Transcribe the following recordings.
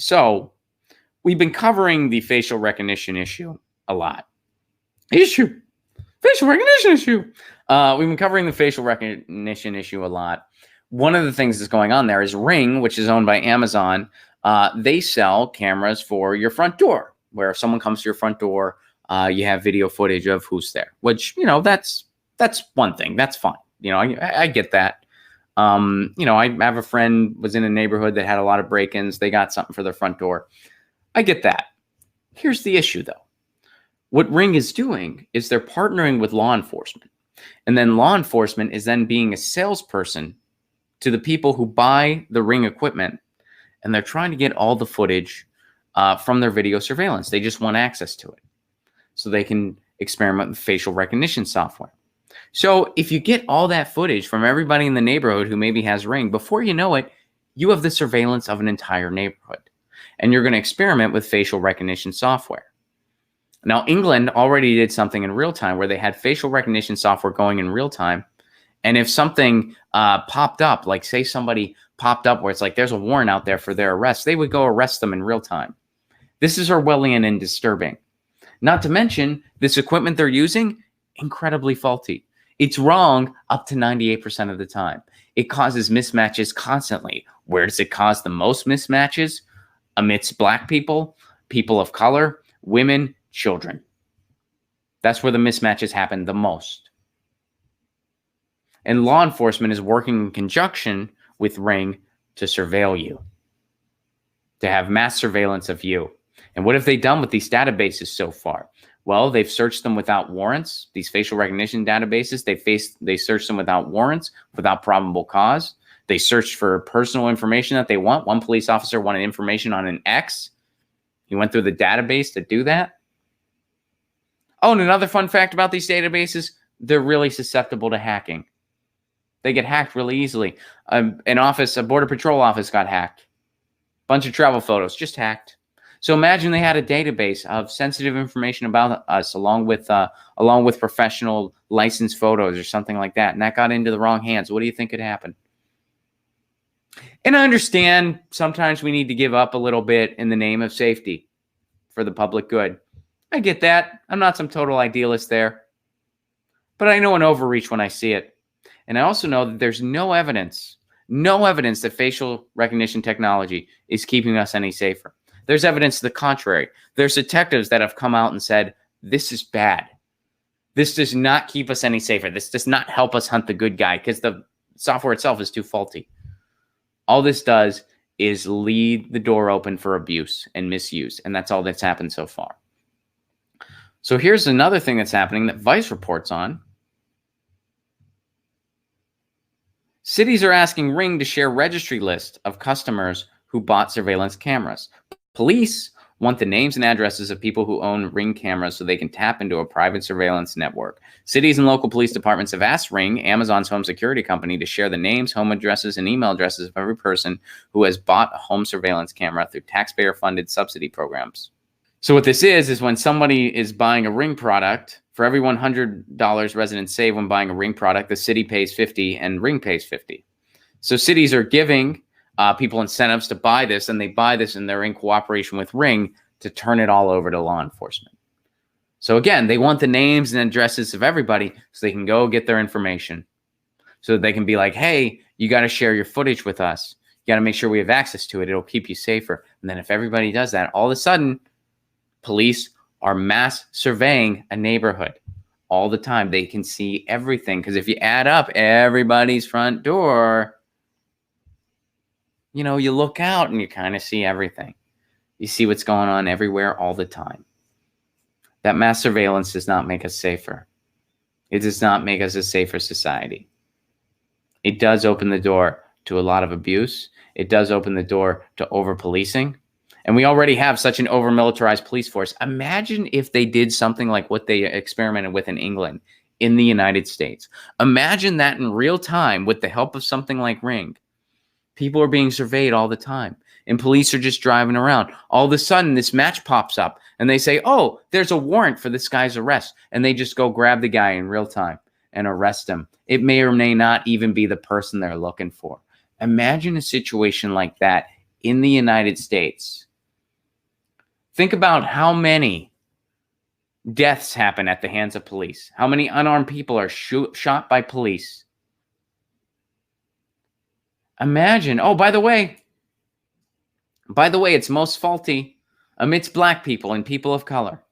So we've been covering the facial recognition issue a lot. Facial recognition issue. We've been covering the facial recognition issue a lot. One of the things that's going on there is Ring, which is owned by Amazon. They sell cameras for your front door, where if someone comes to your front door, you have video footage of who's there, which, that's one thing. That's fine. I get that. I have a friend was in a neighborhood that had a lot of break-ins. They got something for their front door. I get that. Here's the issue, though. What Ring is doing is they're partnering with law enforcement. And then law enforcement is then being a salesperson to the people who buy the Ring equipment. And they're trying to get all the footage from their video surveillance. They just want access to it so they can experiment with facial recognition software. So if you get all that footage from everybody in the neighborhood who maybe has Ring, before you know it, you have the surveillance of an entire neighborhood. And you're going to experiment with facial recognition software. Now, England already did something in real time where they had facial recognition software going in real time. And if something popped up, like say somebody popped up where it's like there's a warrant out there for their arrest, they would go arrest them in real time. This is Orwellian and disturbing. Not to mention, this equipment they're using, incredibly faulty. It's wrong up to 98% of the time. It causes mismatches constantly. Where does it cause the most mismatches? Amidst Black people, people of color, women, children. That's where the mismatches happen the most. And law enforcement is working in conjunction with Ring to surveil you, to have mass surveillance of you. And what have they done with these databases so far? Well, they've searched them without warrants. These facial recognition databases, they searched them without warrants, without probable cause. They searched for personal information that they want. One police officer wanted information on an ex. He went through the database to do that. Oh, and another fun fact about these databases, they're really susceptible to hacking. They get hacked really easily. A Border Patrol office got hacked. Bunch of travel photos, just hacked. So imagine they had a database of sensitive information about us along with professional licensed photos or something like that, and that got into the wrong hands. What do you think could happen? And I understand sometimes we need to give up a little bit in the name of safety for the public good. I get that. I'm not some total idealist there. But I know an overreach when I see it. And I also know that there's no evidence that facial recognition technology is keeping us any safer. There's evidence to the contrary. There's detectives that have come out and said, this is bad. This does not keep us any safer. This does not help us hunt the good guy because the software itself is too faulty. All this does is leave the door open for abuse and misuse. And that's all that's happened so far. So here's another thing that's happening that Vice reports on. Cities are asking Ring to share registry list of customers who bought surveillance cameras. Police want the names and addresses of people who own Ring cameras so they can tap into a private surveillance network. Cities and local police departments have asked Ring, Amazon's home security company, to share the names, home addresses, and email addresses of every person who has bought a home surveillance camera through taxpayer-funded subsidy programs. So what this is when somebody is buying a Ring product, for every $100 residents save when buying a Ring product, the city pays $50 and Ring pays $50. So cities are giving people incentives to buy this, and they buy this and they're in cooperation with Ring to turn it all over to law enforcement. So again, they want the names and addresses of everybody so they can go get their information. So that they can be like, hey, you got to share your footage with us. You got to make sure we have access to it. It'll keep you safer. And then if everybody does that, all of a sudden, police are mass surveying a neighborhood all the time. They can see everything. Because if you add up everybody's front door, you look out and you kind of see everything. You see what's going on everywhere all the time. That mass surveillance does not make us safer. It does not make us a safer society. It does open the door to a lot of abuse. It does open the door to over-policing. And we already have such an over-militarized police force. Imagine if they did something like what they experimented with in England, in the United States. Imagine that in real time with the help of something like Ring. People are being surveyed all the time. And police are just driving around. All of a sudden, this match pops up. And they say, oh, there's a warrant for this guy's arrest. And they just go grab the guy in real time and arrest him. It may or may not even be the person they're looking for. Imagine a situation like that in the United States. Think about how many deaths happen at the hands of police. How many unarmed people are shot by police? Imagine. Oh, by the way, it's most faulty amidst black people and people of color.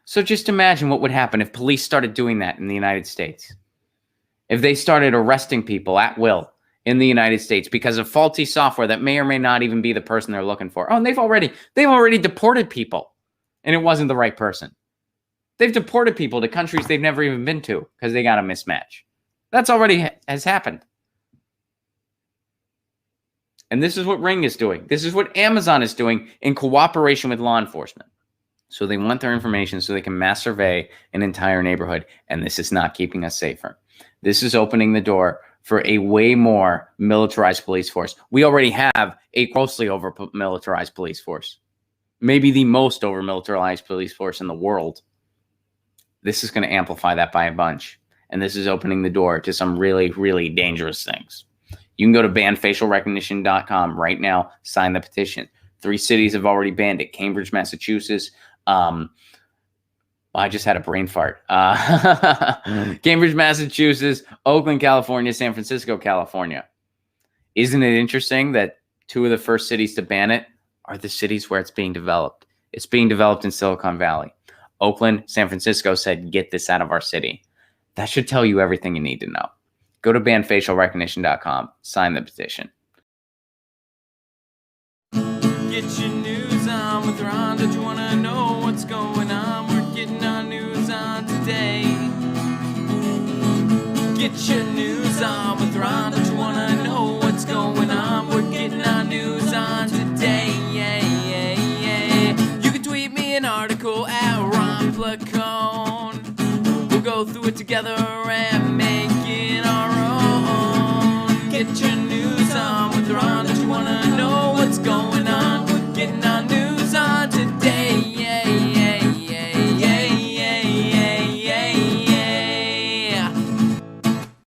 So just imagine what would happen if police started doing that in the United States. If they started arresting people at will in the United States because of faulty software that may or may not even be the person they're looking for. Oh, and they've already deported people, and it wasn't the right person. They've deported people to countries they've never even been to because they got a mismatch. That's already has happened. And this is what Ring is doing. This is what Amazon is doing in cooperation with law enforcement. So they want their information so they can mass survey an entire neighborhood. And this is not keeping us safer. This is opening the door for a way more militarized police force. We already have a grossly over-militarized police force. Maybe the most over-militarized police force in the world. This is going to amplify that by a bunch. And this is opening the door to some really, really dangerous things. You can go to banfacialrecognition.com right now, sign the petition. 3 cities have already banned it. Cambridge, Massachusetts. I just had a brain fart. Cambridge, Massachusetts, Oakland, California, San Francisco, California. Isn't it interesting that 2 of the first cities to ban it are the cities where it's being developed? It's being developed in Silicon Valley. Oakland, San Francisco said, get this out of our city. That should tell you everything you need to know. Go to banfacialrecognition.com, sign the petition. Get your news on with Ron. Don't you want to know what's going on? We're getting our news on today. Get your news on with Ron. Don't you want to know what's going on? We're getting our news on today. You can tweet me an article at Ron Placone. We'll go through it together and make it our own. Get your